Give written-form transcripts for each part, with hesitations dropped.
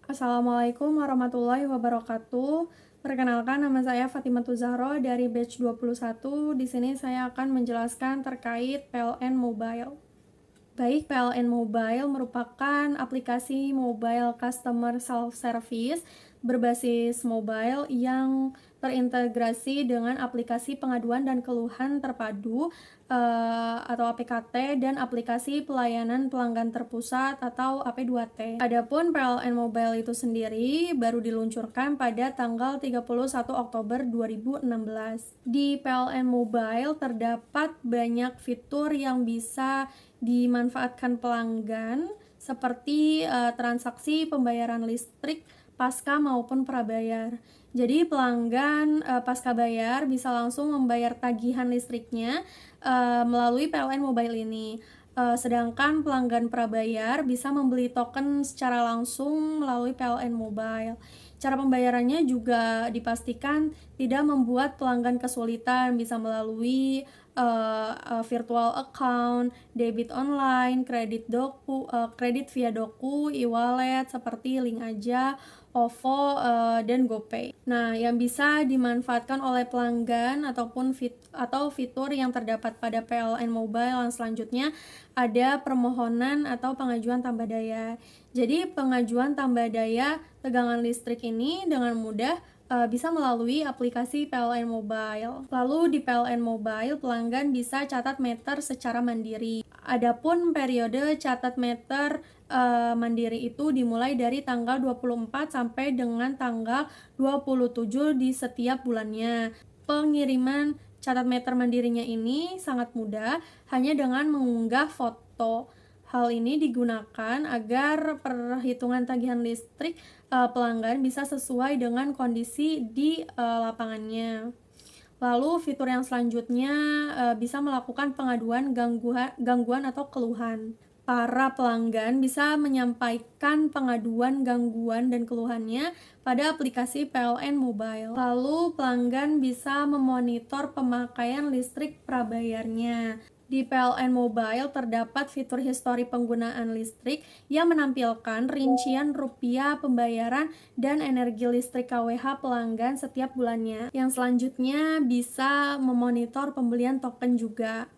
Assalamualaikum warahmatullahi wabarakatuh. Perkenalkan, nama saya Fatimah Zahro dari batch 21. Di sini saya akan menjelaskan terkait PLN Mobile. Baik, PLN Mobile merupakan aplikasi mobile customer self-service berbasis mobile yang terintegrasi dengan aplikasi pengaduan dan keluhan terpadu atau APKT dan aplikasi pelayanan pelanggan terpusat atau AP2T. Adapun PLN Mobile itu sendiri baru diluncurkan pada tanggal 31 Oktober 2016. Di PLN Mobile terdapat banyak fitur yang bisa dimanfaatkan pelanggan seperti transaksi pembayaran listrik pasca maupun prabayar. Jadi pelanggan pasca bayar bisa langsung membayar tagihan listriknya melalui PLN Mobile ini. Sedangkan pelanggan prabayar bisa membeli token secara langsung melalui PLN Mobile. Cara pembayarannya juga dipastikan tidak membuat pelanggan kesulitan, bisa melalui virtual account, debit online, kredit via doku, e-wallet seperti Link Aja, OVO, dan GoPay. Nah, yang bisa dimanfaatkan oleh pelanggan atau fitur yang terdapat pada PLN Mobile yang selanjutnya ada permohonan atau pengajuan tambah daya. Jadi, pengajuan tambah daya tegangan listrik ini dengan mudah bisa melalui aplikasi PLN Mobile. Lalu di PLN Mobile, pelanggan bisa catat meter secara mandiri. Adapun periode catat meter mandiri itu dimulai dari tanggal 24 sampai dengan tanggal 27 di setiap bulannya. Pengiriman catat meter mandirinya ini sangat mudah, hanya dengan mengunggah foto. Hal ini digunakan agar perhitungan tagihan listrik pelanggan bisa sesuai dengan kondisi di lapangannya. Lalu fitur yang selanjutnya bisa melakukan pengaduan gangguan atau keluhan. Para pelanggan bisa menyampaikan pengaduan gangguan dan keluhannya pada aplikasi PLN Mobile. Lalu pelanggan bisa memonitor pemakaian listrik prabayarnya. Di PLN Mobile terdapat fitur histori penggunaan listrik yang menampilkan rincian rupiah pembayaran dan energi listrik KWH pelanggan setiap bulannya. Yang selanjutnya bisa memonitor pembelian token juga.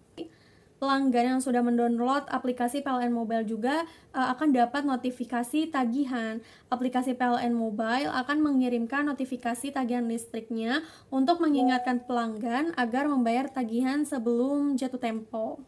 Pelanggan yang sudah mendownload aplikasi PLN Mobile juga akan dapat notifikasi tagihan. Aplikasi PLN Mobile akan mengirimkan notifikasi tagihan listriknya untuk mengingatkan pelanggan agar membayar tagihan sebelum jatuh tempo.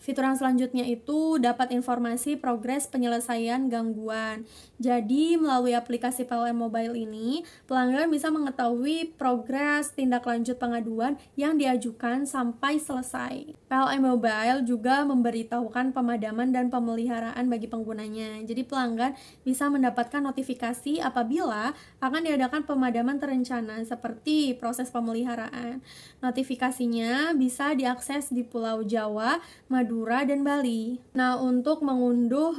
Fitur yang selanjutnya itu dapat informasi progres penyelesaian gangguan. Jadi, melalui aplikasi PLN Mobile ini, pelanggan bisa mengetahui progres tindak lanjut pengaduan yang diajukan sampai selesai. PLN Mobile juga memberitahukan pemadaman dan pemeliharaan bagi penggunanya. Jadi, pelanggan bisa mendapatkan notifikasi apabila akan diadakan pemadaman terencana seperti proses pemeliharaan. Notifikasinya bisa diakses di Pulau Jawa, Madura, dan Bali. Nah, untuk mengunduh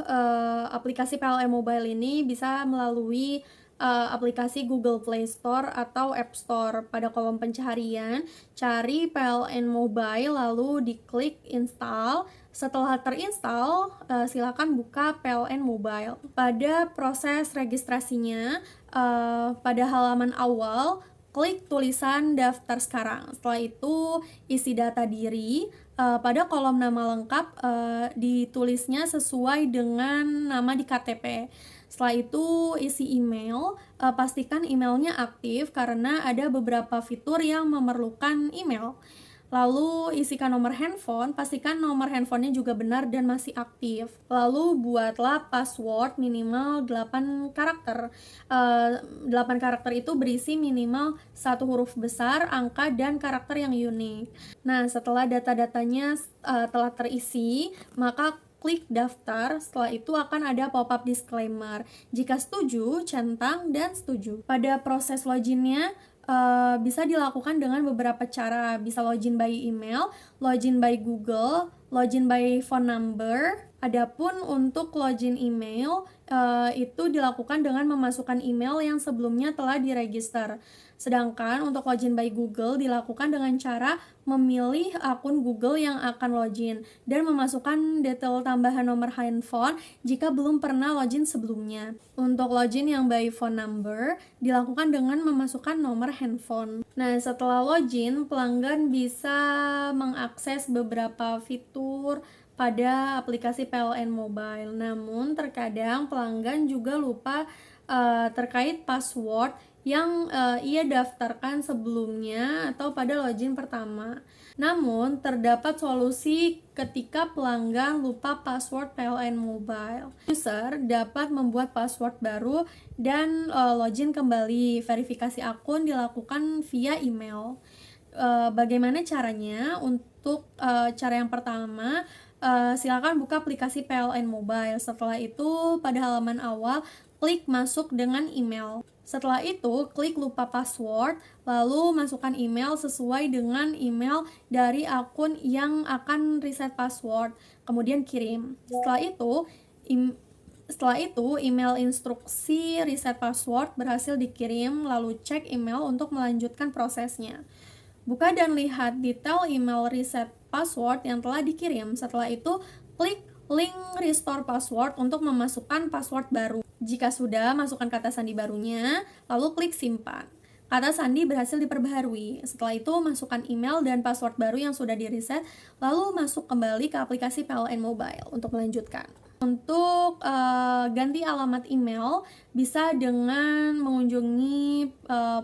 aplikasi PLN Mobile ini bisa melalui aplikasi Google Play Store atau App Store. Pada kolom pencarian, cari PLN Mobile lalu diklik install. Setelah terinstall, silakan buka PLN Mobile. Pada proses registrasinya, pada halaman awal, klik tulisan daftar sekarang. Setelah itu, isi data diri. Pada kolom nama lengkap ditulisnya sesuai dengan nama di KTP. Setelah itu isi email, pastikan emailnya aktif karena ada beberapa fitur yang memerlukan email. Lalu isikan nomor handphone, pastikan nomor handphonenya juga benar dan masih aktif. Lalu buatlah password minimal 8 karakter. 8 karakter itu berisi minimal 1 huruf besar, angka, dan karakter yang unik. Nah, setelah data-datanya telah terisi, maka klik daftar. Setelah itu akan ada pop-up disclaimer. Jika setuju, centang dan setuju. Pada proses loginnya, bisa dilakukan dengan beberapa cara. Bisa login by email, login by Google, login by phone number, Adapun untuk login email itu dilakukan dengan memasukkan email yang sebelumnya telah diregister. Sedangkan untuk login by Google dilakukan dengan cara memilih akun Google yang akan login dan memasukkan detail tambahan nomor handphone jika belum pernah login sebelumnya. Untuk login yang by phone number dilakukan dengan memasukkan nomor handphone. Nah, setelah login, pelanggan bisa mengakses beberapa fitur pada aplikasi PLN Mobile. Namun, terkadang pelanggan juga lupa terkait password yang ia daftarkan sebelumnya atau pada login pertama. Namun, terdapat solusi ketika pelanggan lupa password PLN Mobile. User dapat membuat password baru dan login kembali. Verifikasi akun dilakukan via email. Bagaimana caranya? Untuk cara yang pertama, silakan buka aplikasi PLN Mobile. Setelah itu, pada halaman awal, klik masuk dengan email. Setelah itu, klik lupa password, lalu masukkan email sesuai dengan email dari akun yang akan reset password, kemudian kirim. Setelah itu, email instruksi reset password berhasil dikirim, lalu cek email untuk melanjutkan prosesnya. Buka dan lihat detail email reset password yang telah dikirim. Setelah itu, klik link restore password untuk memasukkan password baru. Jika sudah, masukkan kata sandi barunya, lalu klik simpan. Kata sandi berhasil diperbaharui. Setelah itu, masukkan email dan password baru yang sudah di-reset, lalu masuk kembali ke aplikasi PLN Mobile untuk melanjutkan. Untuk ganti alamat email, bisa dengan mengunjungi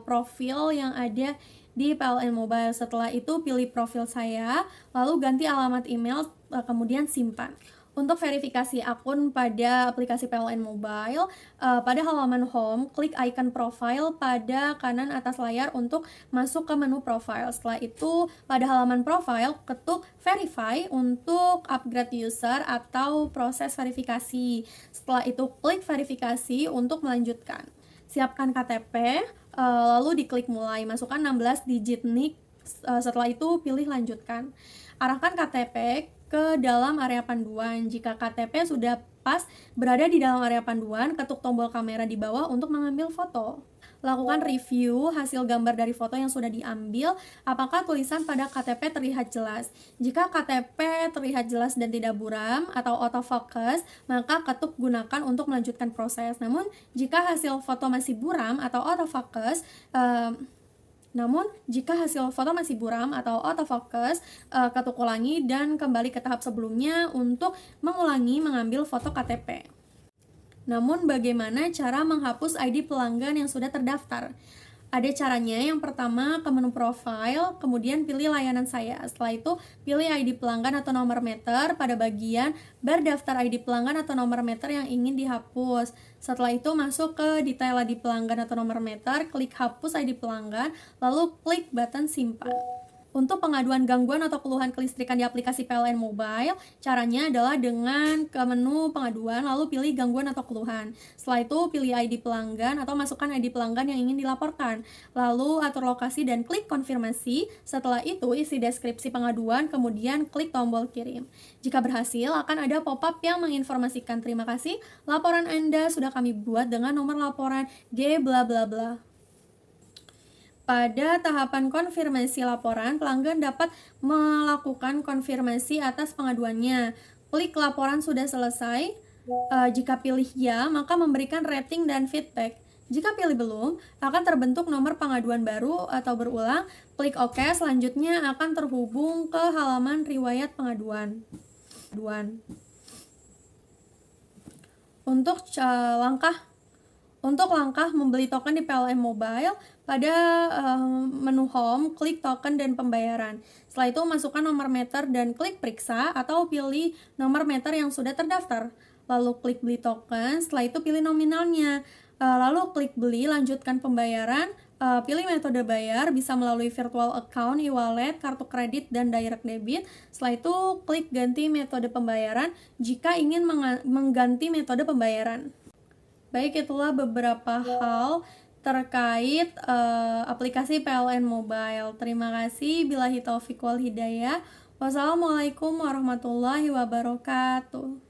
profil yang ada di PLN Mobile. Setelah itu, pilih profil saya, lalu ganti alamat email, kemudian simpan. Untuk verifikasi akun pada aplikasi PLN Mobile, pada halaman home, klik icon profile pada kanan atas layar untuk masuk ke menu profile. Setelah itu, pada halaman profile, ketuk verify untuk upgrade user atau proses verifikasi. Setelah itu, klik verifikasi untuk melanjutkan. Siapkan KTP, lalu diklik mulai, masukkan 16 digit NIK, setelah itu pilih lanjutkan. Arahkan KTP ke dalam area panduan. Jika KTP sudah pas berada di dalam area panduan, ketuk tombol kamera di bawah untuk mengambil foto. Lakukan review hasil gambar dari foto yang sudah diambil, apakah tulisan pada KTP terlihat jelas. Jika KTP terlihat jelas dan tidak buram atau autofocus, maka ketuk gunakan untuk melanjutkan proses. Namun, jika hasil foto masih buram atau autofocus, ketuk ulangi dan kembali ke tahap sebelumnya untuk mengulangi mengambil foto KTP. Namun, bagaimana cara menghapus ID pelanggan yang sudah terdaftar? Ada caranya. Yang pertama, ke menu profile, kemudian pilih layanan saya. Setelah itu, pilih ID pelanggan atau nomor meter pada bagian bar daftar ID pelanggan atau nomor meter yang ingin dihapus. Setelah itu, masuk ke detail ID pelanggan atau nomor meter, klik hapus ID pelanggan, lalu klik button simpan. Untuk pengaduan gangguan atau keluhan kelistrikan di aplikasi PLN Mobile, caranya adalah dengan ke menu pengaduan, lalu pilih gangguan atau keluhan. Setelah itu, pilih ID pelanggan atau masukkan ID pelanggan yang ingin dilaporkan. Lalu, atur lokasi dan klik konfirmasi. Setelah itu, isi deskripsi pengaduan, kemudian klik tombol kirim. Jika berhasil, akan ada pop-up yang menginformasikan terima kasih, laporan Anda sudah kami buat dengan nomor laporan G bla bla bla. Pada tahapan konfirmasi laporan, pelanggan dapat melakukan konfirmasi atas pengaduannya. Klik laporan sudah selesai. Jika pilih ya, maka memberikan rating dan feedback. Jika pilih belum, akan terbentuk nomor pengaduan baru atau berulang. Klik OK, selanjutnya akan terhubung ke halaman riwayat pengaduan. Untuk langkah membeli token di PLN Mobile, pada menu home, klik token dan pembayaran. Setelah itu, masukkan nomor meter dan klik periksa atau pilih nomor meter yang sudah terdaftar. Lalu klik beli token, setelah itu pilih nominalnya. Lalu klik beli, lanjutkan pembayaran, pilih metode bayar, bisa melalui virtual account, e-wallet, kartu kredit, dan direct debit. Setelah itu, klik ganti metode pembayaran jika ingin mengganti metode pembayaran. Baik, itulah beberapa hal terkait aplikasi PLN Mobile. Terima kasih. Billahi taufiq wal hidayah. Wassalamualaikum warahmatullahi wabarakatuh.